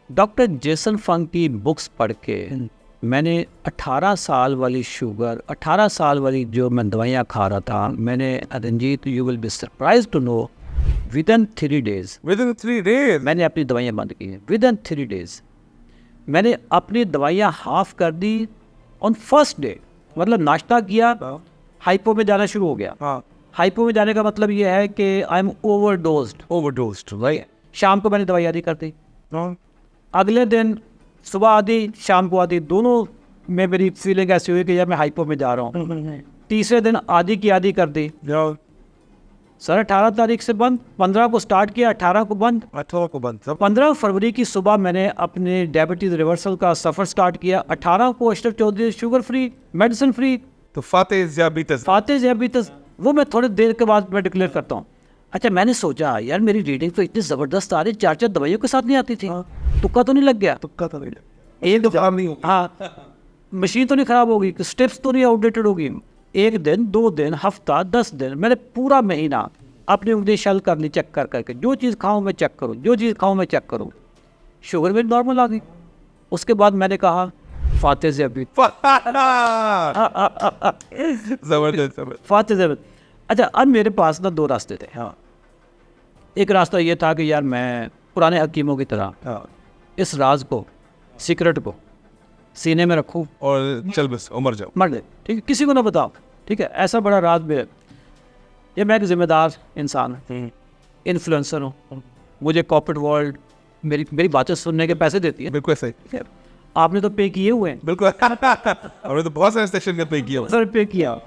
Doctor Jason फंक की books पढ़ के मैंने 18 साल वाली शुगर, 18 साल वाली जो मैं दवाइयाँ खा रहा था, मैंने Ranjit, you will be surprise to know, within 3 days Within 3 days. मैंने अपनी दवाइयाँ बंद की हैं। विद इन 3 डेज मैंने अपनी दवाइयाँ हाफ कर दी ऑन फर्स्ट डे। मतलब नाश्ता किया, हाइपो में जाना शुरू हो गया। हाँ. हाइपो में जाने का मतलब ये है कि आई एम ओवरडोज्ड। Overdosed, right? शाम को मैंने दवाई आधी कर दी, No. अगले दिन सुबह आधी, शाम को आधी, दोनों में मेरी फीलिंग ऐसी हुई कि यार मैं हाइपो में जा रहा हूँ। तीसरे दिन आधी की आधी कर दी। No. सर 18 तारीख से बंद, 15 को स्टार्ट किया, 18 को बंद। I told you about that. 15 फरवरी की सुबह मैंने अपने डायबिटीज रिवर्सल का सफ़र स्टार्ट किया। 18 को Ashraf Chaudhary sugar free, medicine free, तो फातेह diabetes. फातेह diabetes, वो मैं थोड़ी देर के बाद मैं डिक्लेयर करता हूँ। अच्छा, मैंने सोचा यार मेरी रीडिंग तो इतनी ज़बरदस्त आ रही, 4 दवाइयों के साथ नहीं आती थी, तुक्का तो नहीं लग गया? तुक्का तो नहीं. एक जान नहीं होगी. हाँ, मशीन तो नहीं ख़राब होगी, स्टेप्स तो नहीं आउटडेटेड होगी। एक दिन, 2 दिन, हफ्ता, 10 दिन, मैंने पूरा महीना अपनी उंगली शल करनी, चेक कर करके, जो चीज़ खाऊं मैं चेक करूं, जो चीज़ खाऊं मैं चेक करूं। शुगर भी नॉर्मल आ गई। उसके बाद मैंने कहा फातेह diabetes, जबरदस्त. फातेह diabetes। अच्छा, अब मेरे पास ना 2 रास्ते थे। हाँ, एक रास्ता ये था कि यार मैं पुराने हकीमों की तरह हाँ. इस राज को, सीक्रेट को सीने में रखूं, और चल बस उमर जाओ. मर गए, ठीक है, किसी को ना बताओ, ठीक है, ऐसा बड़ा राज में। ये मैं एक जिम्मेदार इंसान हूँ, इन्फ्लुएंसर हूँ, मुझे कॉर्पोरेट वर्ल्ड मेरी बातें सुनने के पैसे देती है, बिल्कुल सही. ठीक है? आपने तो पे किए हुए हैं, बिल्कुल. हमने तो बहुत सारे सेशन का पे किया. सर पे किया।